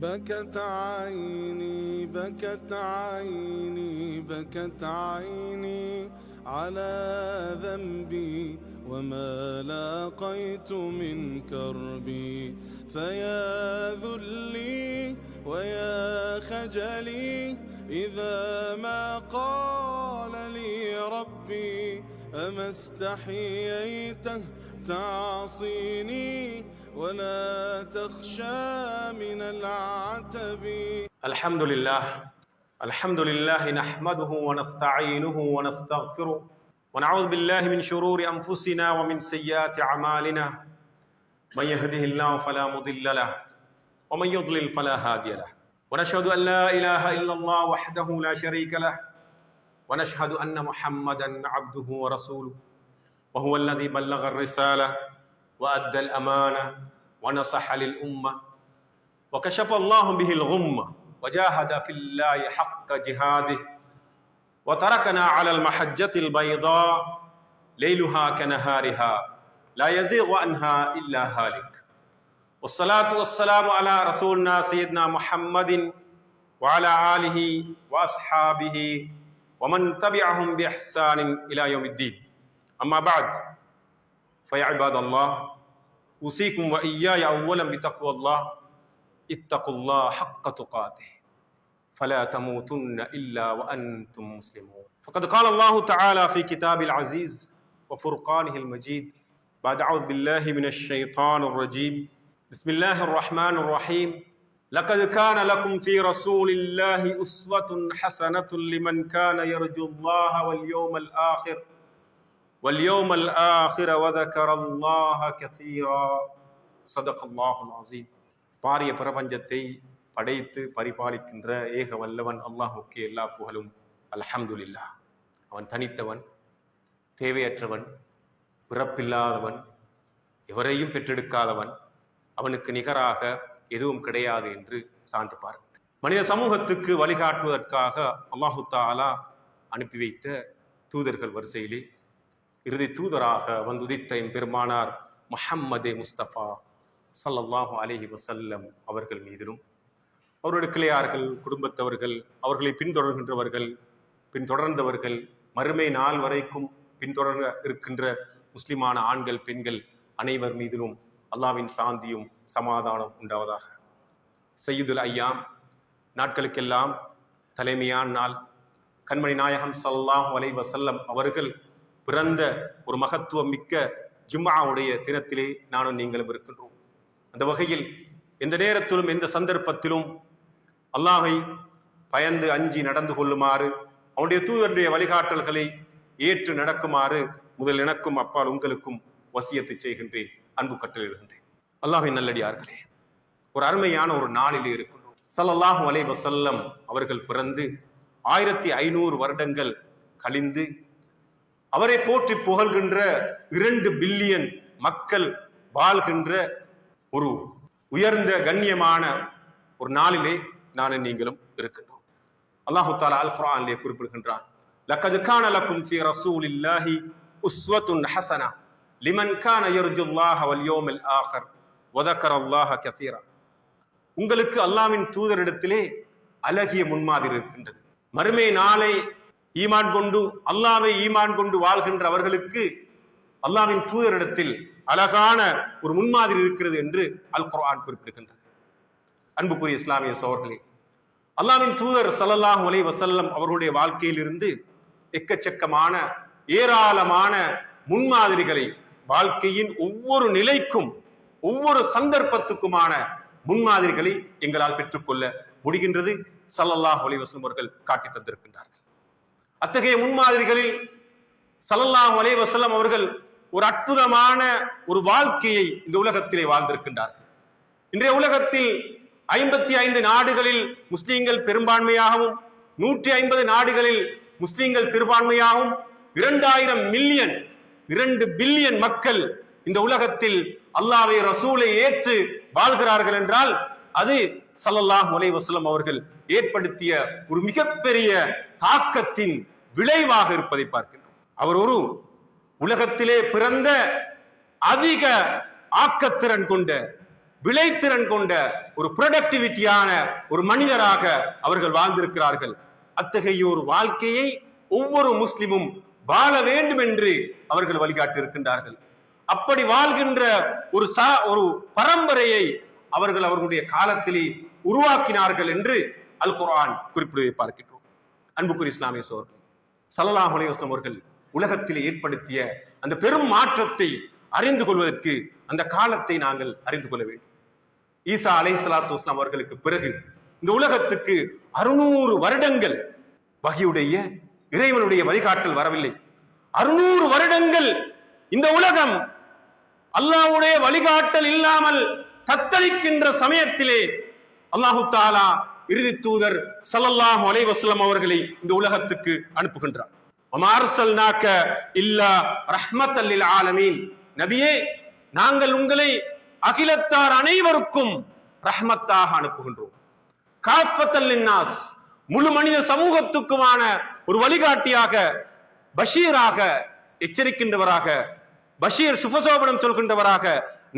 بكت عيني بكت عيني بكت عيني على ذنبي وما لاقيت من كربي فيا ذلي ويا خجلي إذا ما قال لي ربي أما استحييت تعصيني ولا تخشى من العتب. الحمد لله نحمده ونستعينه ونستغفره ونعوذ بالله من شرور أنفسنا ومن سيئات أعمالنا من يهده الله فلا مضل له ومن يضلل فلا هادي له ونشهد أن لا إله إلا الله وحده لا شريك له ونشهد أن محمدا عبده ورسوله وهو الذي بلغ الرسالة وأدى الأمانة ونصح للأمة وكشف الله به الغمة وجاهد في الله حق جهاده وتركنا على المحجة البيضاء ليلها كنهارها لا يزيغ عنها إلا هالك والصلاة والسلام على رسولنا سيدنا محمد وعلى آله وأصحابه ومن تبعهم بإحسان إلى يوم الدين. أما بعد فيا عباد الله أوصيكم وإياي أولا بتقوى الله اتقوا الله حق تقاته فلا تموتن إلا وأنتم مسلمون. فقد قال الله تعالى في كتاب العزيز وفرقانه المجيد بعد أعوذ بالله من الشيطان الرجيم بسم الله الرحمن الرحيم لقد كان لكم في رسول الله أسوة حسنة لمن كان يرجو الله واليوم الآخر وذكر الله كثيرا صدق الله العظيم. பாரிய பிரபஞ்சத்தை படைத்து பரிபாலிக்கின்ற ஏக வல்லவன் அல்லாஹுக்கே எல்லா புகழும். அல்ஹம்துலில்லாஹ். அவன் தனித்தவன், தேவையற்றவன், பிறப்பில்லாதவன், எவரையும் பெற்றெடுக்காதவன், அவனுக்கு நிகராக எதுவும் கிடையாது என்று சான்று பாருங்கள். மனித சமூகத்துக்கு வழிகாட்டுவதற்காக அல்லாஹு தஆலா அனுப்பி வைத்த தூதர்கள் வரிசையிலே இறுதி தூதராக வந்துதித்த பெருமானார் முஹம்மதே முஸ்தபா ஸல்லல்லாஹு அலைஹி வஸல்லம் அவர்கள் மீதிலும் அவருடைய கிளையார்கள், குடும்பத்தவர்கள், அவர்களை பின்தொடர்ந்தவர்கள், மறுமை நாள் வரைக்கும் பின்தொடர இருக்கின்ற முஸ்லிமான ஆண்கள், பெண்கள் அனைவர் மீதிலும் அல்லாஹ்வின் சாந்தியும் சமாதானம் உண்டாவதாக. சய்யிதுல் ஐயாம், நாட்களுக்கெல்லாம் தலைமையான நாள், கண்மணி நாயகம் ஸல்லல்லாஹு அலைஹி வஸல்லம் அவர்கள் பிறந்த ஒரு மகத்துவம் மிக்க ஜும்ஆவுடைய தினத்திலே நானும் நீங்களும் இருக்கின்றோம். அந்த வகையில் எந்த நேரத்திலும் எந்த சந்தர்ப்பத்திலும் அல்லாஹை பயந்து அஞ்சி நடந்து கொள்ளுமாறு, அவனுடைய தூதருடைய வழிகாட்டல்களை ஏற்று நடக்குமாறு முதல் எனக்கும் அப்பால் உங்களுக்கும் வசியத்தை செய்கின்றேன், அன்பு கட்டளையிடுகின்றேன். அல்லாஹ்வின் நல்லடியார்களே, ஒரு அருமையான ஒரு நாளிலே இருக்கின்றோம். ஸல்லல்லாஹு அலைஹி வஸல்லம் அவர்கள் பிறந்து 1500 வருடங்கள் கழிந்து அவரை போற்றி புகழ்கின்ற 2 பில்லியன் மக்கள் வாழ்கின்ற ஒரு உயர்ந்த கண்ணியமான ஒரு நாளிலே நானும் நீங்களும் இருக்கின்றோம். அல்லாஹு தஆலா அல் குர்ஆனிலே குறிப்பிடுகின்றான், லக்கத் கான லக்கும் ஃபீ ரசூலில்லாஹி உஸ்வத்துன் ஹஸனா லிமன் கான யர்ஜுல்லாஹ வல் யௌமல் ஆகிர் வ ذكرல்லாஹ கஸீரா. உங்களுக்கு அல்லாஹ்வின் தூதரிடத்திலே அழகிய முன்மாதிரி இருக்கின்றது. மறுமை நாளை ஈமான் கொண்டு அல்லாஹ்வை ஈமான் கொண்டு வாழ்கின்ற அவர்களுக்கு அல்லாஹ்வின் தூதரிடத்தில் அழகான ஒரு முன்மாதிரி இருக்கிறது என்று அல் குர்ஆன் குறிப்பிடுகின்றது. அன்புக்குரிய இஸ்லாமிய சகோதரர்களே, அல்லாஹ்வின் தூதர் ஸல்லல்லாஹு அலைஹி வஸல்லம் அவர்களுடைய வாழ்க்கையில் இருந்து எக்கச்சக்கமான ஏராளமான முன்மாதிரிகளை, வாழ்க்கையின் ஒவ்வொரு நிலைக்கும் ஒவ்வொரு சந்தர்ப்பத்துக்குமான முன்மாதிரிகளை எங்களால் பெற்றுக்கொள்ள முடிகின்றது. ஸல்லல்லாஹு அலைஹி வஸல்லம் அவர்கள் காட்டி தந்திருக்கின்றார்கள். அத்தகைய முன்மாதிரிகளில் ஸல்லல்லாஹு அலைஹி வஸல்லம் அவர்கள் ஒரு அற்புதமான ஒரு வாழ்க்கையை இந்த உலகத்திலே வாழ்ந்திருக்கின்றார்கள். இன்றைய உலகத்தில் 55 நாடுகளில் முஸ்லிம்கள் பெரும்பான்மையாகவும் 150 நாடுகளில் முஸ்லிம்கள் சிறுபான்மையாகவும் 2 பில்லியன் மக்கள் இந்த உலகத்தில் அல்லாஹ்வை ரசூலை ஏற்று வாழ்கிறார்கள் என்றால் அது ஸல்லல்லாஹு அலைஹி வஸல்லம் அவர்கள் ஏற்படுத்திய ஒரு மிகப்பெரிய தாக்கத்தின் விளைவாக இருப்பதை பார்க்கின்றோம். அவர் ஒரு உலகத்திலே பிறந்த அதிக ஆக்கத்திறன் கொண்ட விளைத்திறன் கொண்ட ஒரு ப்ரொடக்டிவிட்டியான ஒரு மனிதராக அவர்கள் வாழ்ந்திருக்கிறார்கள். அத்தகைய ஒரு வாழ்க்கையை ஒவ்வொரு முஸ்லிமும் வாழ வேண்டும் என்று அவர்கள் வழிகாட்டி இருக்கின்றார்கள். அப்படி வாழ்கின்ற ஒரு பரம்பரையை அவர்கள் அவர்களுடைய காலத்திலே உருவாக்கினார்கள் என்று அல் குர்ஆன் குறிப்பிடுவதை பார்க்கின்றோம். அன்புக்குரிய இஸ்லாமிய சகோதரர்களே, ஸல்லல்லாஹு அலைஹி வஸல்லம் அவர்கள் உலகத்திலே ஏற்படுத்திய அந்த பெரும் மாற்றத்தை அறிந்து கொள்வதற்கு அந்த காலத்தை நாங்கள் அறிந்து கொள்ள வேண்டும். ஈசா அலைஹிஸ்ஸலாத்து வஸலாம் அவர்களுக்கு பிறகு இந்த உலகத்துக்கு 600 வருடங்கள் வஹியுடைய இறைவனுடைய வழிகாட்டல் வரவில்லை. 600 வருடங்கள் இந்த உலகம் அல்லாஹ்வுடைய வழிகாட்டல் இல்லாமல் தத்தளிக்கின்ற சமயத்திலே அல்லாஹு தஆலா இறுதி தூதர் ஸல்லல்லாஹு அலைஹி வஸல்லம் அவர்களை இந்த உலகத்துக்கு அனுப்புகின்றார். வமா அர்ஸல்நாக இல்லா ரஹ்மத்தல் லில் ஆலமீன், நபியே நாங்கள் உங்களை அகிலத்தார் அனைவருக்கும் ரஹ்மத்தாக அனுப்புகின்றோம். காஃபத்தல் லின்னாஸ், முழு மனித சமூகத்துக்குமான ஒரு வழிகாட்டியாக, பஷீராக எச்சரிக்கின்றவராக, பஷீர் சுபசோபனம் சொல்கின்றவராக,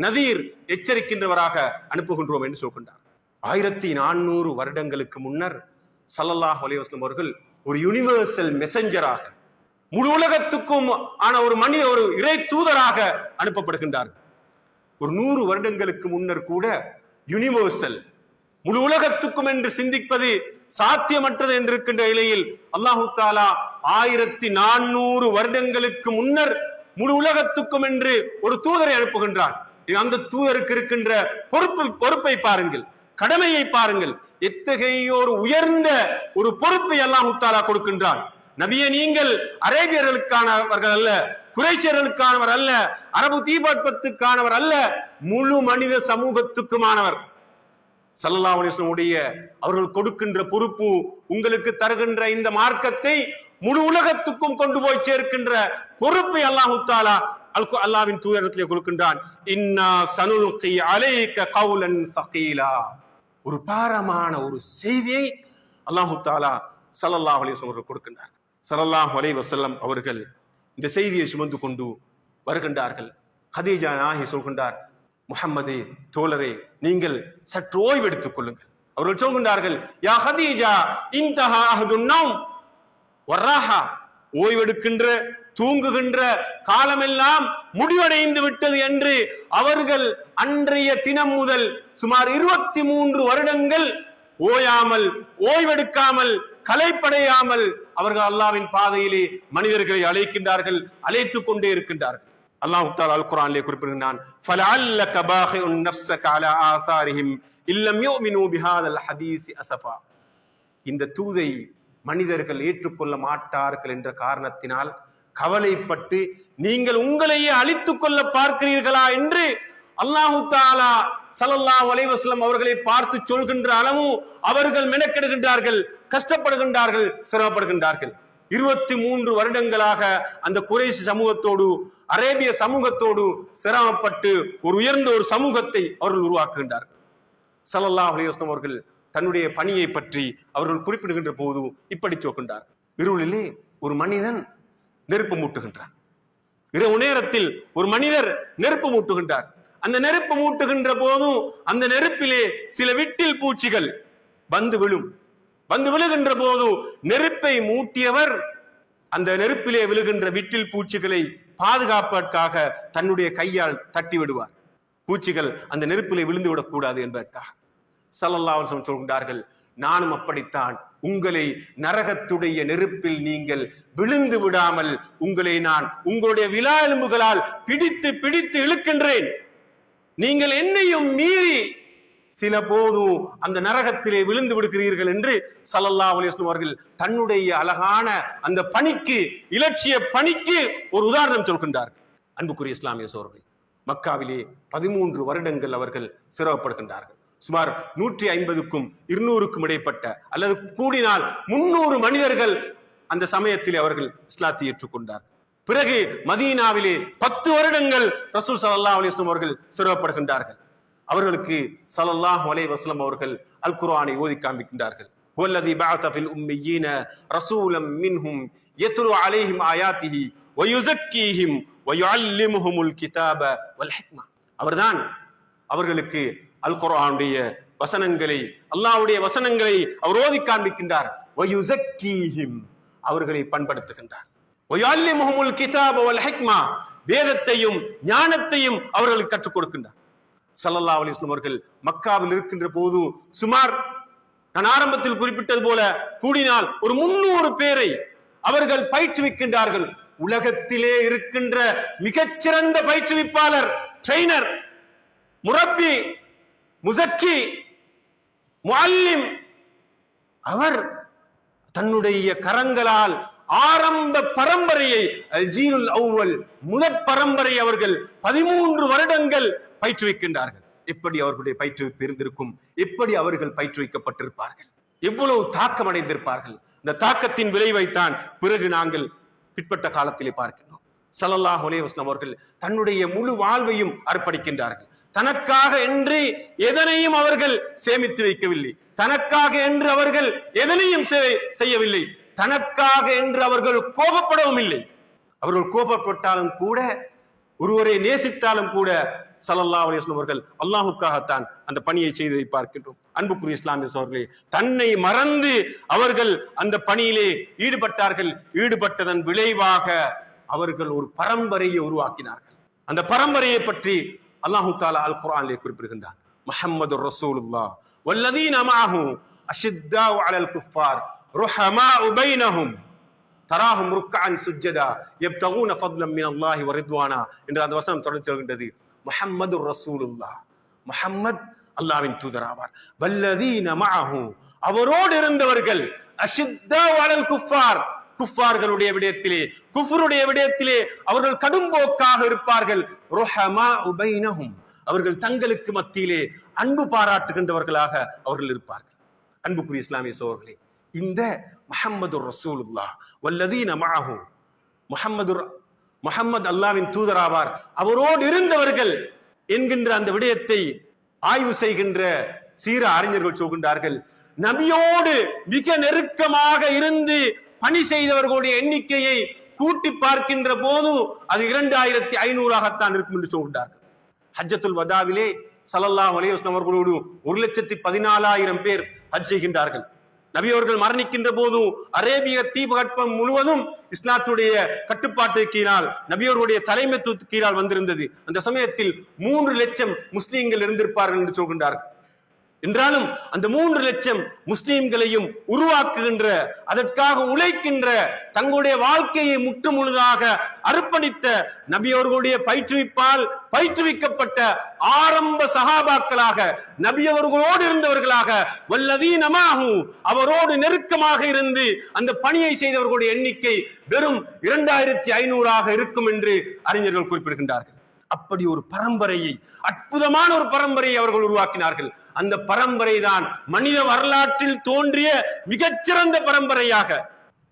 நதீர் எச்சரிக்கின்றவராக அனுப்புகின்றோம் என்று சொல்கின்றார். 1400 வருடங்களுக்கு முன்னர் ஸல்லல்லாஹு அலைஹி வஸல்லம் அவர்கள் ஒரு யுனிவர்சல் மெசஞ்சராக, முழு உலகத்துக்கும் ஆன ஒரு இறை தூதராக அனுப்பப்படுகின்றார். ஒரு 100 வருடங்களுக்கு முன்னர் கூட யுனிவர்சல், முழு உலகத்துக்கும் என்று சிந்திப்பது சாத்தியமற்றது என்று இருக்கின்ற நிலையில் அல்லாஹு தஆலா 1400 வருடங்களுக்கு முன்னர் முழு உலகத்துக்கும் என்று ஒரு தூதரை அனுப்புகின்றார். அந்த தூதருக்கு இருக்கின்ற பொறுப்பை பாருங்கள், கடமையை பாருங்கள். எத்தகைய ஒரு உயர்ந்த ஒரு பொறுப்பை அல்லாஹு தஆலா கொடுக்கின்றான். நபியே, நீங்கள் அரேபியர்களுக்கானவர்கள் அல்ல, குறைஷியர்களுக்கானவர் அல்ல, அரபு தீபத்துக்கானவர் அல்ல, முழு மனித சமூகத்துக்குமானவர். ஸல்லல்லாஹு அலைஹி வஸல்லம் உடைய அவர்கள் கொடுக்கின்ற பொறுப்பு, உங்களுக்கு தருகின்ற இந்த மார்க்கத்தை முழு உலகத்துக்கும் கொண்டு போய் சேர்க்கின்ற பொறுப்பை அல்லாஹு தஆலா அல்லாஹ்வின் தூதரிடத்திலே கொடுக்கின்றான். இன்னா சனுல்கி அலைக கௌலன் ஸகீலா, ஒரு பாரமான ஒரு செய்தியை அல்லாஹு தஆலா ஸல்லல்லாஹு அலைஹி வஸல்லம் அவர்கள் கொடுக்கின்றார். ஸல்லல்லாஹு அலைஹி வஸல்லம் அவர்கள் இந்த செய்தியை சுமந்து கொண்டு வருகின்றார்கள். கதீஜா நாயகி சொல்கின்றார், முஹம்மதே தோழரே, நீங்கள் சற்று ஓய்வெடுத்துக் கொள்ளுங்கள். அவர்கள் சொல்கின்றார்கள், யா கதீஜா இன்தஹா அஹதுன் நௌம் வர்ராஹா, ஓய்வெடுக்கின்ற தூங்குகின்ற காலமெல்லாம் முடிவடைந்து விட்டது என்று அவர்கள் அன்றைய தினம் முதல் சுமார் 23 வருடங்கள் ஓயாமல், ஓய்வெடுக்காமல், கலைப்படையாமல் அவர்கள் அல்லாஹ்வின் பாதையிலே மனிதர்களை அழைக்கின்றார்கள், அழைத்துக் கொண்டே இருக்கின்றார்கள். அல்லாஹ் தஆலா அல் குர்ஆனிலே குறிப்பிடுகிறான், ஃபலஅல்லக பாஹிஉன் நஃப்ஸக அலா ஆசாரிஹிம் இல்லம் யுமினூ பிஹாதல் ஹதீஸ் அஸஃபா. இந்த தூதை மனிதர்கள் ஏற்றுக்கொள்ள மாட்டார்கள் என்ற காரணத்தினால் கவலைப்பட்டு நீங்கள் உங்களையே அழித்துக் கொள்ள பார்க்கிறீர்களா என்று அல்லாஹு தஆலா ஸல்லல்லாஹு அலைஹி வஸல்லம் அவர்களை பார்த்து சொல்கின்ற அளவு அவர்கள் மெனக்கெடுகின்றார்கள், கஷ்டப்படுகின்றார்கள், சிரமப்படுகின்றார்கள். 23 வருடங்களாக அந்த குறைஷ் சமூகத்தோடு, அரேபிய சமூகத்தோடு சிரமப்பட்டு ஒரு உயர்ந்த ஒரு சமூகத்தை அவர்கள் உருவாக்குகின்றார்கள். ஸல்லல்லாஹு அலைஹி வஸல்லம் அவர்கள் தன்னுடைய பணியை பற்றி அவர்கள் குறிப்பிடுகின்ற போது இப்படி சொல்கின்றார், இருளிலே ஒரு மனிதன் நெருப்பு மூட்டுகின்றார். இரவு நேரத்தில் ஒரு மனிதர் நெருப்பு மூட்டுகின்றார். அந்த நெருப்பு மூட்டுகின்ற போதும் அந்த நெருப்பிலே சில விட்டில் பூச்சிகள் வந்து விழுகின்ற போது நெருப்பை மூட்டியவர் அந்த நெருப்பிலே விழுகின்ற விட்டில் பூச்சிகளை பாதுகாப்பதற்காக தன்னுடைய கையால் தட்டி விடுவார். பூச்சிகள் அந்த நெருப்பிலே விழுந்து விடக்கூடாது என்பதற்காக. ஸல்லல்லாஹு அலைஹி வஸல்லம் சொல்கின்றார்கள், நானும் அப்படித்தான், உங்களை நரகத்துடைய நெருப்பில் நீங்கள் விழுந்து விடாமல் உங்களை நான் உங்களுடைய விலா எலும்புகளால் பிடித்து பிடித்து இழுக்கின்றேன். நீங்கள் என்னையும் மீறி சில போதும் அந்த நரகத்திலே விழுந்து விடுகிறீர்கள் என்று ஸல்லல்லாஹு அலைஹி வஸல்லம் அவர்கள் தன்னுடைய அழகான அந்த பணிக்கு, இலட்சிய பணிக்கு ஒரு உதாரணம் சொல்கின்றார்கள். அன்புக்குரிய இஸ்லாமிய சகோதரர்களே, மக்காவிலே 13 வருடங்கள் அவர்கள் சிரமப்படுகின்றார்கள். சுமார் 150க்கும் 200க்கும் இடைப்பட்ட, அல்லது கூடினால் 300 மனிதர்கள் அந்த சமயத்தில் அவர்கள் இஸ்லாத்தை ஏற்றுக்கொண்டார். பிறகு மதீனாவிலே 10 வருடங்கள் ரசூல் ஸல்லல்லாஹு அலைஹி வஸல்லம் அவர்கள் சிரமப்படுகின்றார்கள். அவர்களுக்கு ஸல்லல்லாஹு அலைஹி வஸல்லம் அவர்கள் அல் குர்ஆனை ஓதி காண்பிக்கின்றார்கள். வல்லதி பஅஸ ஃபில் உம்மiyyin ரசூலம் மின்ஹும் யத்லு அலைஹிம் ஆயாத்திஹி வ யுஸக்கீஹிம் வ யுஅல்லிமுஹுமுல் கிதாப வல் ஹிக்மா. அவர்தான் அவர்களுக்கு அல் குர்ஆனுடைய வசனங்களை, அல்லாஹ்வுடைய வசனங்களை அவர் ஓதி காண்பிக்கின்றார். அவர்களை பண்படுத்துகின்றார். வயுஅல்லிமுஹுமுல் கிதாப வல் ஹிக்மா, வேதத்தையும் ஞானத்தையும் அவர்களுக்கு கற்றுக் கொடுக்கின்றார். ஸல்லல்லாஹு அலைஹி வஸல்லம் அவர்கள் மக்காவில் இருக்கின்ற போது சுமார் நான் ஆரம்பத்தில் குறிப்பிட்டது போல கூடினால் ஒரு 300 பேரை அவர்கள் பயிற்றுவிக்கின்றார்கள். உலகத்திலே இருக்கின்ற மிகச்சிறந்த பயிற்றுவிப்பாளர், ட்ரெய்னர், முரப்பி, முஸக்கி, முஅல்லிம், அவர் தன்னுடைய கரங்களால் ஆரம்ப பரம்பரையை, ஜீனுல் அவ்வல், முதற் பரம்பரை அவர்கள் 13 வருடங்கள் பயிற்றுவிக்கின்றார்கள். எப்படி அவர்களுடைய பயிற்றுவிப்பு இருந்திருக்கும், எப்படி அவர்கள் பயிற்றுவிக்கப்பட்டிருப்பார்கள், எவ்வளவு தாக்கம் அடைந்திருப்பார்கள். இந்த தாக்கத்தின் விளைவைத்தான் பிறகு நாங்கள் பிற்பட்ட காலத்திலே பார்க்கிறோம். ஸல்லல்லாஹு அலைஹி வஸல்லம் அவர்கள் தன்னுடைய முழு வாழ்வையும் அர்ப்பணிக்கின்றார்கள். தனக்காக என்று எதனையும் அவர்கள் சேமித்து வைக்கவில்லை. தனக்காக என்று அவர்கள் எதனையும் செய்யவில்லை. தனக்காக என்று அவர்கள் கோபப்படவும் இல்லை. அவர்கள் கோபப்பட்டாலும் கூட, ஒருவரை நேசித்தாலும் கூட ஸல்லல்லாஹு அலைஹி வஸல்லம் அவர்கள் அல்லாஹ்வுக்காகத்தான் அந்த பணியை செய்ததை பார்க்கின்றோம். அன்புக்குரிய இஸ்லாமிய சகோதரர்களே, தன்னை மறந்து அவர்கள் அந்த பணியிலே ஈடுபட்டார்கள். ஈடுபட்டதன் விளைவாக அவர்கள் ஒரு பரம்பரையை உருவாக்கினார்கள். அந்த பரம்பரையை பற்றி அல்லாஹு தஆலா அல் குர்ஆனிலே குறிப்பிடுகின்றார். முஹம்மதுர் ரசூலுல்லாஹ் வல்லதீன மஅஹு அஷித்தாஉ அலல் குஃபார் ருஹமாஉ பைனஹும் தராஹும் ருக்அன் சுஜ்ஜதா யப்தகூன ஃபضلا மின் அல்லாஹி வ ரித்வானா என்ற அந்த வசனம் தொடர்ந்து சொல்கின்றது. முஹம்மதுர் ரசூலுல்லாஹ், முஹம்மத் அல்லாஹ்வின் தூதராவார். வல்லதீன மஅஹு, அவரோடு இருந்தவர்கள், அஷித்தாஉ அலல் குஃபார், குஃபார்களுடைய விடயத்திலே, குஃபருடைய விடயத்திலே அவர்கள் கடும்போக்காக இருப்பார்கள். ருஹமாஉ பைனஹும், அவர்கள் தங்களுக்கு மத்தியிலே அன்பு பாராட்டுகின்றவர்களாக அவர்கள் இருப்பார்கள். அன்புக்குரிய இஸ்லாமிய சகோதரர்களே, இந்த முஹம்மதுர் ரசூலுல்லாஹ் வல்லதீன மஅஹு, முஹம்மது அல்லாஹ்வின் தூதராவார், அவரோடு இருந்தவர்கள் என்கின்ற அந்த விடயத்தை ஆய்வு செய்கின்ற சீர அறிஞர்கள் சொல்கின்றார்கள், நபியோடு மிக நெருக்கமாக இருந்து பணி செய்தவர்களுடைய எண்ணிக்கையை கூட்டி பார்க்கின்ற போது அது 2500 இருக்கும் என்று சொல்கின்றார்கள். ஹஜ்ஜத்துல் வதாவிலே ஸல்லல்லாஹு அலைஹி வஸல்லம் அவர்களோடு 1,14,000 பேர் ஹஜ் செய்கின்றார்கள். நபி அவர்கள் மரணிக்கின்ற போது அரேபிய தீபகற்பம் முழுவதும் இஸ்லாத்துடைய கட்டுப்பாட்டு கீழால், நபியோருடைய தலைமைத்துவத்துக்கு கீழால் வந்திருந்தது. அந்த சமயத்தில் 3 லட்சம் முஸ்லீம்கள் இருந்திருப்பார்கள் என்று சொல்கின்றார்கள். என்றாலும் அந்த 3 லட்சம் முஸ்லீம்களையும் உருவாக்குகின்ற, அதற்காக உழைக்கின்ற, தங்களுடைய வாழ்க்கையை முற்று முழுதாக அர்ப்பணித்த நபி அவர்களுடைய பயிற்றுவிப்பால் பயிற்றுவிக்கப்பட்ட ஆரம்ப சஹாபாக்களாக, நபி அவர்களோடு இருந்தவர்களாக, வல்லதீன மஅஹு, அவரோடு நெருக்கமாக இருந்து அந்த பணியை செய்தவர்களுடைய எண்ணிக்கை வெறும் 2500 இருக்கும் என்று அறிஞர்கள் குறிப்பிடுகின்றார்கள். அப்படி ஒரு பரம்பரையை, அற்புதமான ஒரு பரம்பரையை அவர்கள் உருவாக்கினார்கள். அந்த பரம்பரை தான் மனித வரலாற்றில் தோன்றிய மிகச்சிறந்த பரம்பரையாக,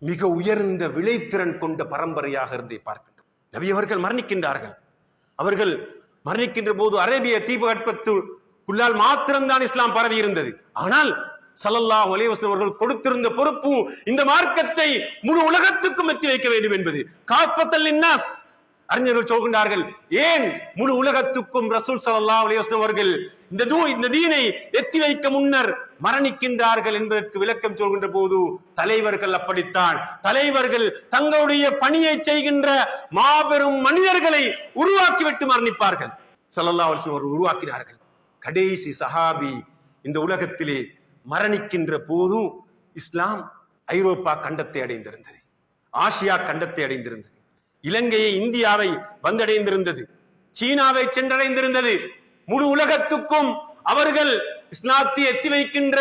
மிக உயர்ந்த விளைத்திறன் கொண்ட பரம்பரையாக இருந்தே பார்க்கின்றோம். நபி அவர்கள் மரணிக்கின்றார்கள். அவர்கள் மரணிக்கின்ற போது அரேபிய தீபகற்பத்துக்குள்ளால் மாத்திரம்தான் இஸ்லாம் பரவி இருந்தது. ஆனால் ஸல்லல்லாஹு அலைஹி வஸல்லம் அவர்கள் கொடுத்திருந்த பொறுப்பு இந்த மார்க்கத்தை முழு உலகத்துக்கும் எத்தி வைக்க வேண்டும் என்பது. காஃபத்தல் லின்னாஸ், அறிஞர்கள் சொல்கின்றார்கள், ஏன் முழு உலகத்துக்கும் ரசூல் ஸல்லல்லாஹு அலைஹி வஸல்லம் அவர்கள் இந்த தீனை எத்தி வைக்க முன்னர் மரணிக்கின்றார்கள் என்பதற்கு விளக்கம் சொல்கின்ற போது, தலைவர்கள் அப்படித்தான். தலைவர்கள் தங்களுடைய பணியை செய்கின்ற மாபெரும் மனிதர்களை உருவாக்கிவிட்டு மரணிப்பார்கள். ஸல்லல்லாஹு அலைஹி வஸல்லம் அவர்கள் உருவாக்கினார்கள். கடைசி சஹாபி இந்த உலகத்திலே மரணிக்கின்ற போது இஸ்லாம் ஐரோப்பா கண்டத்தை அடைந்திருந்தது, ஆசியா கண்டத்தை அடைந்திருந்தது, இலங்கையை, இந்தியாவை வந்தடைந்திருந்தது, சீனாவை சென்றடைந்திருந்தது. முழு உலகத்துக்கும் அவர்கள் இஸ்லாத்தை எத்தி வைக்கின்ற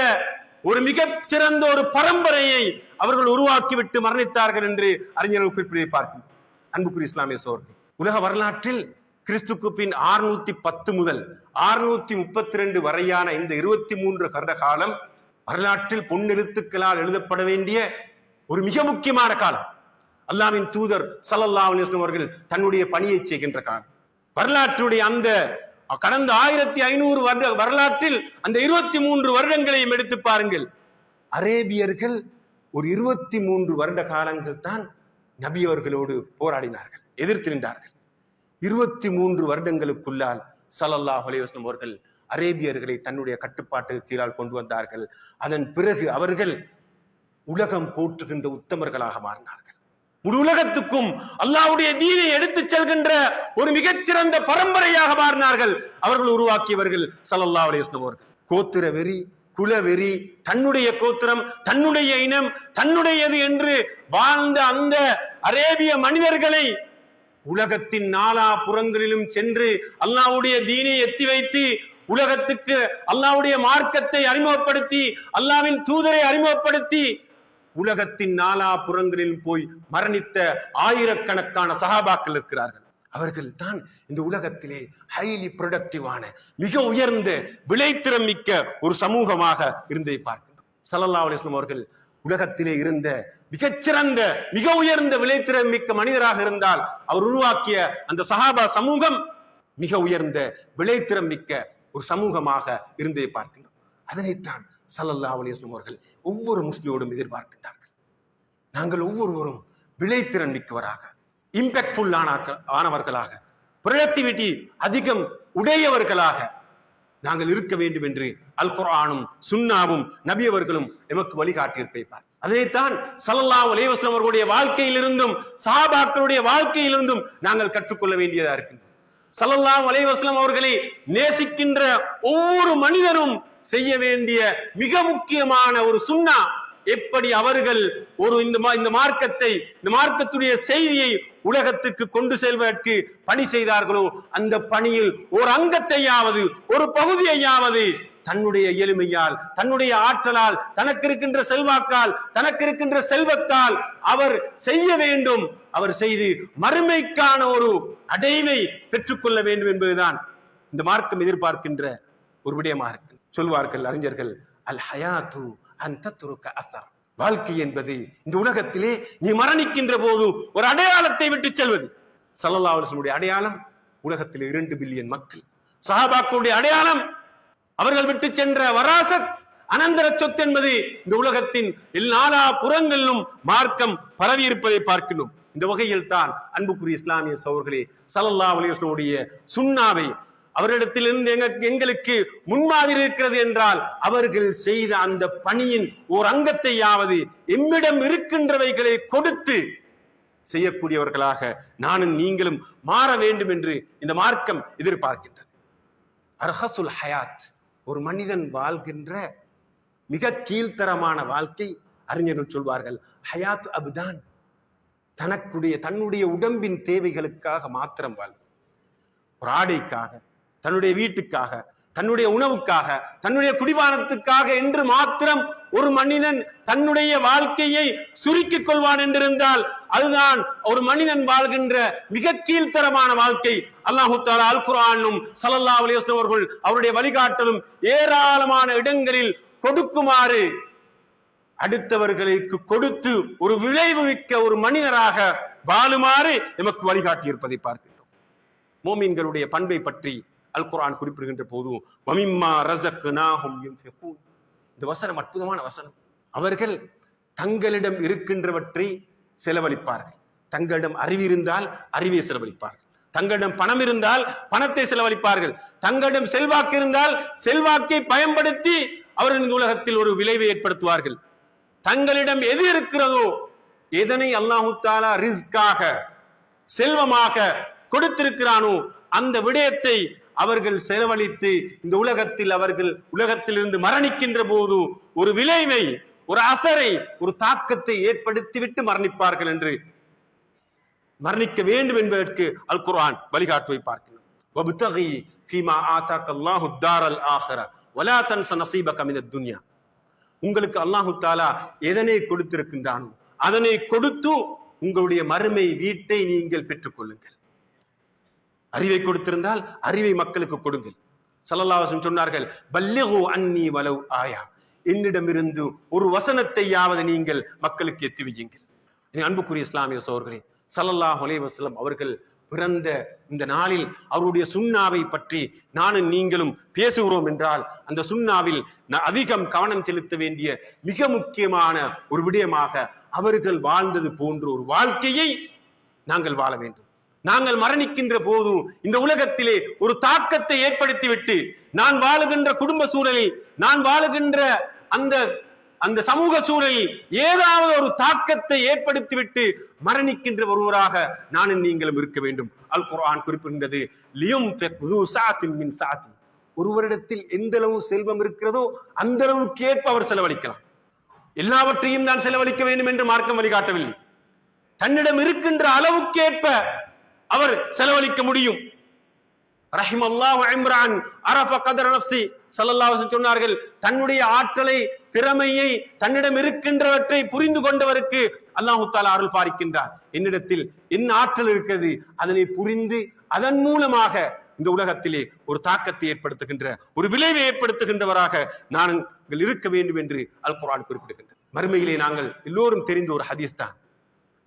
ஒரு மிகச் சிறந்த ஒரு பரம்பரையை அவர்கள் உருவாக்கிவிட்டு மரணித்தார்கள் என்று அறிஞர்கள் குறிப்பிட பார்க்கும். அன்புக்குரிய இஸ்லாமிய சகோதரர்களே, உலக வரலாற்றில் கிறிஸ்துக்கு பின் 610 முதல் 632 வரையான இந்த 23 வருட காலம் வரலாற்றில் பொன்னெழுத்துக்களால் எழுதப்பட வேண்டிய ஒரு மிக முக்கியமான காலம். அல்லாஹ்வின் தூதர் ஸல்லல்லாஹு அலைஹி வஸல்லம் அவர்கள் தன்னுடைய பணியை செய்கின்ற காலம். வரலாற்றுடைய அந்த கடந்த 1500 வருட வரலாற்றில் அந்த 23 வருடங்களையும் எடுத்து பாருங்கள். அரேபியர்கள் ஒரு 23 வருட காலங்கள் தான் நபி அவர்களோடு போராடினார்கள், எதிர்த்து நின்றார்கள். 23 வருடங்களுக்குள்ளால் ஸல்லல்லாஹு அலைஹி வஸல்லம் அவர்கள் அரேபியர்களை தன்னுடைய கட்டுப்பாட்டுக்கு கீழால் கொண்டு வந்தார்கள். அதன் பிறகு அவர்கள் உலகம் போற்றுகின்ற உத்தமர்களாக மாறினார்கள். முழு உலகத்துக்கும் அல்லாஹ்வுடைய தீனை எடுத்துச் செல்கின்ற ஒரு மிகச்சிறந்த பரம்பரையாக மாறினார்கள். அவர்கள் உருவாக்கியவர்கள் ஸல்லல்லாஹு அலைஹி வஸல்லம் அவர்கள். கோத்திர வெறி, குலவெறி, தன்னுடைய கோத்திரம், தன்னுடைய இனம், தன்னுடையது என்று வாழ்ந்த அந்த அரேபிய மனிதர்களை உலகத்தின் நாலா புறங்களிலும் சென்று அல்லாஹ்வுடைய தீனை எத்தி வைத்து உலகத்துக்கு அல்லாஹ்வுடைய மார்க்கத்தை அறிமுகப்படுத்தி அல்லாஹ்வின் தூதரை அறிமுகப்படுத்தி உலகத்தின் நாலா புறங்களில் போய் மரணித்த ஆயிரக்கணக்கான சஹாபாக்கள் இருக்கிறார்கள். அவர்கள் தான் இந்த உலகத்திலே ஹைலி ப்ரொடக்டிவான, மிக உயர்ந்த விளைத்திறம் மிக்க ஒரு சமூகமாக இருந்ததை பார்க்கின்றோம். ஸல்லல்லாஹு அலைஹி வஸல்லம் அவர்கள் உலகத்திலே இருந்த மிகச்சிறந்த, மிக உயர்ந்த விளைத்திறம் மிக்க மனிதராக இருந்தால் அவர் உருவாக்கிய அந்த சஹாபா சமூகம் மிக உயர்ந்த விளைத்திறம் மிக்க ஒரு சமூகமாக இருந்ததை பார்க்கின்றோம். அதனைத்தான் ஸல்லல்லாஹு அலைஹி வஸல்லம் அவர்கள் ஒவ்வொரு முஸ்லிமோடும் எதிர்பார்க்கின்றார்கள். நாங்கள் ஒவ்வொருவரும் விளைத்திறன் மிக்கவராக, இம்பாக்ட்ஃபுல் ஆனவர்களாக, ப்ரொடக்டிவிட்டி அதிகம் உடையவர்களாக நாங்கள் இருக்க வேண்டும் என்று அல் குர்ஆனும் சுன்னாவும் நபி அவர்களும் எமக்கு வழிகாட்டியிருப்பார். அதைத்தான் ஸல்லல்லாஹு அலைஹி வஸல்லம் அவர்களுடைய வாழ்க்கையிலிருந்தும் சஹாபாக்களுடைய வாழ்க்கையிலிருந்தும் நாங்கள் கற்றுக்கொள்ள வேண்டியதா இருக்கு. ஸல்லல்லாஹு அலைஹி வஸல்லம் அவர்களை நேசிக்கின்ற ஒவ்வொரு மனிதனும் செய்ய வேண்டிய மிக முக்கியமான ஒரு சுன்னா, எப்படி அவர்கள் ஒரு இந்த மார்க்கத்தை, இந்த மார்க்கத்துடைய செய்தியை உலகத்துக்கு கொண்டு செல்வதற்கு பணி செய்தார்களோ அந்த பணியில் ஒரு அங்கத்தையாவது, ஒரு பகுதியையாவது தன்னுடைய எளிமையால், தன்னுடைய ஆற்றலால், தனக்கு இருக்கின்ற செல்வாக்கால், தனக்கு இருக்கின்ற செல்வத்தால் அவர் செய்ய வேண்டும். அவர் செய்து மறுமைக்கான ஒரு அடைவை பெற்றுக்கொள்ள வேண்டும் என்பதுதான் இந்த மார்க்கம் எதிர்பார்க்கின்ற ஒரு விடயமாக இருக்கு. சொல்வார்கள் அறிஞர்கள், அல் ஹயாத்து அந்த துருக்க அசர், வாழ்க்கை என்பது இந்த உலகத்திலே நீ மரணிக்கின்ற போது ஒரு அடையாளத்தை விட்டு செல்வது. ஸல்லல்லாஹு அலைஹி வஸல்லம் அடையாளம் உலகத்தில் 2 பில்லியன் மக்கள். சஹாபாக்களுடைய அடையாளம் அவர்கள் விட்டு சென்ற வராசத், அனந்தர சொத்து என்பது இந்த உலகத்தின் எல்லா புறங்களிலும் மார்க்கம் பரவி இருப்பதை பார்க்கணும். இந்த வகையில் தான் அன்புக்குரிய இஸ்லாமிய சகோதரர்களே, ஸல்லல்லாஹு அலைஹி வஸல்லம் சுன்னாவை அவரிடத்தில் இருந்து எங்களுக்கு முன்மாதிரி இருக்கிறது என்றால் அவர்கள் செய்த அந்த பணியின் ஒரு அங்கத்தையாவது எம்மிடம் இருக்கின்றவைகளை கொடுத்து செய்யக்கூடியவர்களாக நானும் நீங்களும் மாற வேண்டும் என்று இந்த மார்க்கம் எதிர்பார்க்கின்றது. அர்ஹசுல் ஹயாத், ஒரு மனிதன் வாழ்கின்ற மிக கீழ்த்தரமான வாழ்க்கை, அறிஞர்கள் சொல்வார்கள் ஹயாத் அபுதான், தன்னுடைய உடம்பின் தேவைகளுக்காக மாத்திரம் வாழ், ஒரு ஆடைக்காக, தன்னுடைய வீட்டுக்காக, தன்னுடைய உணவுக்காக, தன்னுடைய குடிபானத்துக்காக என்று மாத்திரம் ஒரு மனிதன் தன்னுடைய வாழ்க்கையை சுருக்கிக் கொள்வான் என்றிருந்தால் அதுதான் ஒரு மனிதன் வாழ்கின்ற மிக கீழ்த்தரமான வாழ்க்கை. அல்லாஹு தஆலா அல் குர்ஆனிலும் ஸல்லல்லாஹு அலைஹி வஸல்லம் அவர்கள் அவருடைய வழிகாட்டலும் ஏராளமான இடங்களில் கொடுக்குமாறு, அடுத்தவர்களுக்கு கொடுத்து ஒரு விளைவு மிக்க ஒரு மனிதராக வாழுமாறு நமக்கு வழிகாட்டி இருப்பதை பார்க்கிறோம். மோமீன்களுடைய பண்பை பற்றி அல் குர்ஆன் குறிப்பிடுகின்ற போது வமிம்மா ரஸக்னாஹும் யுன்ஃபிகூன், இந்த வசனம் அற்புதமான வசனம். அவர்கள் தங்களிடம் இருக்கின்றவற்றை செலவழிப்பார்கள். தங்களிடம் அறிவு இருந்தால் அறிவை செலவழிப்பார்கள். தங்களிடம் பணம் இருந்தால் பணத்தை செலவழிப்பார்கள். தங்களிடம் செல்வாக்கு இருந்தால் செல்வாக்கை பயன்படுத்தி அவர்கள் இந்த உலகத்தில் ஒரு விளைவை ஏற்படுத்துவார்கள். தங்களிடம் எது இருக்கிறதோ, எதனை அல்லாஹு தஆலா ரிஸ்காக, செல்வமாக கொடுத்திருக்கிறானோ அந்த விடயத்தை அவர்கள் செலவழித்து இந்த உலகத்தில் அவர்கள் உலகத்திலிருந்து மரணிக்கின்ற போது ஒரு விளைவை, ஒரு அசரை, ஒரு தாக்கத்தை ஏற்படுத்திவிட்டு மரணிப்பார்கள் என்று, மரணிக்க வேண்டும் என்பதற்கு அல் குர்ஆன் வழிகாட்டுவை பார்க்கிறோம். வப்தகி ஃபீமா ஆதாக அல்லாஹு தாரல் ஆகிர வலா தன்ஸ நஸீபக மினத் துன்யா, உங்களுக்கு அல்லாஹு தஆலா எதனை கொடுத்திருக்கின்றானோ அதனை கொடுத்து உங்களுடைய மறுமை வீட்டை நீங்கள் பெற்றுக் கொள்ளுங்கள். அறிவை கொடுத்திருந்தால் அறிவை மக்களுக்கு கொடுங்கள். ஸல்லல்லாஹு அலைஹி வஸல்லம் சொன்னார்கள், பல்லிகு அன்னி வலவ் ஆயா, என்னிடமிருந்து ஒரு வசனத்தையாவது நீங்கள் மக்களுக்கு எத்தி வையுங்கள். அன்புக்குரிய இஸ்லாமிய சகோதரர்களே, ஸல்லல்லாஹு அலைஹி வஸல்லம் அவர்கள் பிறந்த இந்த நாளில் அவருடைய சுன்னாவை பற்றி நானும் நீங்களும் பேசுகிறோம் என்றால் அந்த சுன்னாவில் அதிகம் கவனம் செலுத்த வேண்டிய மிக முக்கியமான ஒரு விடயமாக அவர்கள் வாழ்ந்தது போன்ற ஒரு வாழ்க்கையை நாங்கள் வாழ வேண்டும். நாங்கள் மரணிக்கின்ற போது இந்த உலகத்திலே ஒரு தாக்கத்தை ஏற்படுத்திவிட்டு நான் வாழுகின்ற குடும்ப சூழலில், நான் வாழுகின்ற அந்த அந்த சமூக சூழலில் ஏதாவது ஒரு தாக்கத்தை ஏற்படுத்திவிட்டு மரணிக்கின்ற ஒருவராக நானும் நீங்களும் இருக்க வேண்டும். அல் குர்ஆன் குறிப்பிடுகிறது, ஒருவரிடத்தில் எந்த அளவு செல்வம் இருக்கிறதோ அந்த அளவுக்கு ஏற்ப அவர் செலவழிக்கலாம். எல்லாவற்றையும் தான் செலவழிக்க வேண்டும் என்று மார்க்கம் வழிகாட்டவில்லை. தன்னிடம் இருக்கின்ற அளவுக்கேற்ப அவர் செலவழிக்க முடியும். ரஹிமல்லாஹு இம்ரான் அரஃப கத்ர நஃப்ஸி ஸல்லல்லாஹு அலைஹி வஸல்லம் சொன்னார்கள், தன்னுடைய ஆற்றலை, திறமையை, தன்னிடம் இருக்கின்றவற்றை புரிந்து கொண்டவருக்கு அல்லாஹ் தஆலா அருள் பாலிக்கின்றார். என்னிடத்தில் என்ன ஆற்றல் இருக்கிறது, அதனை புரிந்து அதன் மூலமாக இந்த உலகத்திலே ஒரு தாக்கத்தை ஏற்படுத்துகின்ற, ஒரு விளைவை ஏற்படுத்துகின்றவராக நாங்கள் இருக்க வேண்டும் என்று அல் குர்ஆன் குறிப்பிடுகின்றது. மறுமையிலே நாங்கள் எல்லோரும் தெரிந்த ஒரு ஹதீஸ் தான்,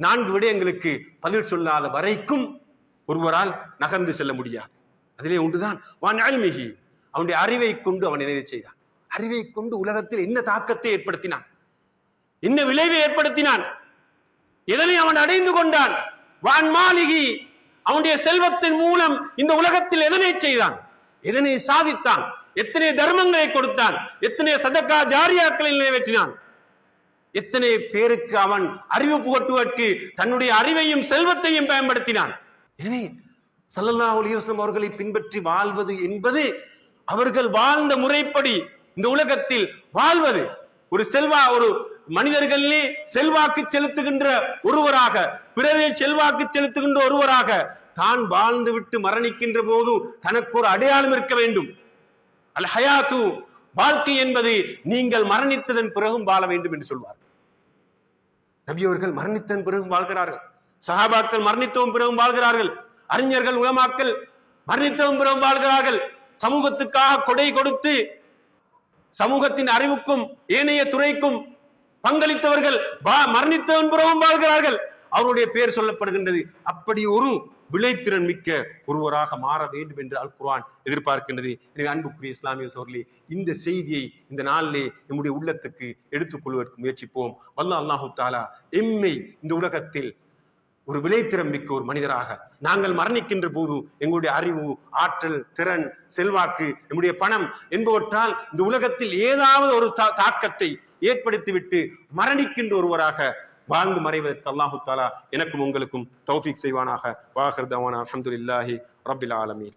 4 விடயங்களுக்கு பதில் சொல்லாத வரைக்கும் ஒருவரால் நகர்ந்து செல்ல முடியாது. அதிலே ஒன்றுதான் வான் அல்மிஹி, அவனுடைய அறிவை கொண்டு அவன் என்ன செய்தான், அறிவை கொண்டு உலகத்தில் என்ன தாக்கத்தை ஏற்படுத்தினான், என்ன விளைவை ஏற்படுத்தினான், எதனை அவன் அடைந்து கொண்டான். வான் மாலிகி, அவனுடைய செல்வத்தின் மூலம் இந்த உலகத்தில் எதனை செய்தான், எதனை சாதித்தான், எத்தனை தர்மங்களை கொடுத்தான், எத்தனை சதகா ஜாரியாக்களை நிறைவேற்றினான், எத்தனை பேருக்கு அவன் அறிவு புகட்டுவதற்கு தன்னுடைய அறிவையும் செல்வத்தையும் பயன்படுத்தினான். எனவே ஸல்லல்லாஹு அலைஹி வஸல்லம் அவர்களை பின்பற்றி வாழ்வது என்பது அவர்கள் வாழ்ந்த முறைப்படி இந்த உலகத்தில் வாழ்வது. ஒரு மனிதர்களிலே செல்வாக்கு செலுத்துகின்ற ஒருவராக, பிறரில் செல்வாக்கு செலுத்துகின்ற ஒருவராக தான் வாழ்ந்து விட்டு மரணிக்கின்ற போது தனக்கு ஒரு அடையாளம் இருக்க வேண்டும். அல் ஹயாத்து, வாழ்க்கை என்பது நீங்கள் மரணித்ததன் பிறகும் வாழ வேண்டும் என்று சொல்வார். நபி அவர்கள் மரணித்ததன் பிறகும் வாழ்கிறார்கள், சஹாபாக்கள் மரணித்தவன் பிறகும் வாழ்கிறார்கள், அறிஞர்கள் உலமாக்கள் மரணித்தவன் பிறகும் வாழ்கிறார்கள். சமூகத்துக்காக கொடை கொடுத்து சமூகத்தின் அறிவுக்கும் ஏனைய துறைக்கும் பங்களித்தவர்கள் மரணித்தவன் பிறகும் வாழ்கிறார்கள். அவருடைய பெயர் சொல்லப்படுகின்றது. அப்படி ஒரு விளைத்திறன் மிக்க ஒருவராக மாற வேண்டும் என்று அல் குர்ஆன் எதிர்பார்க்கின்றது. எனவே அன்புக்குரிய இஸ்லாமிய சகோதரர்களே, இந்த செய்தியை இந்த நாளிலே நம்முடைய உள்ளத்துக்கு எடுத்துக்கொள்வதற்கு முயற்சிப்போம். வல்லாஹ் அல்லாஹு தஆலா எம்மை இந்த உலகத்தில் ஒரு விளைத்திறன் மிக்க ஒரு மனிதராக, நாங்கள் மரணிக்கின்ற போது எங்களுடைய அறிவு, ஆற்றல், திறன், செல்வாக்கு, நம்முடைய பணம் என்பவற்றால் இந்த உலகத்தில் ஏதாவது ஒரு தாக்கத்தை ஏற்படுத்திவிட்டு மரணிக்கின்ற ஒருவராக வாழ்ந்து மறைவதற்கு அல்லாஹு தஆலா எனக்கும் உங்களுக்கும் தௌஃபீக் செய்வானாக. வாஹிர் தவானா அல்ஹம்துலில்லாஹி ரப்பில் ஆலமீன்.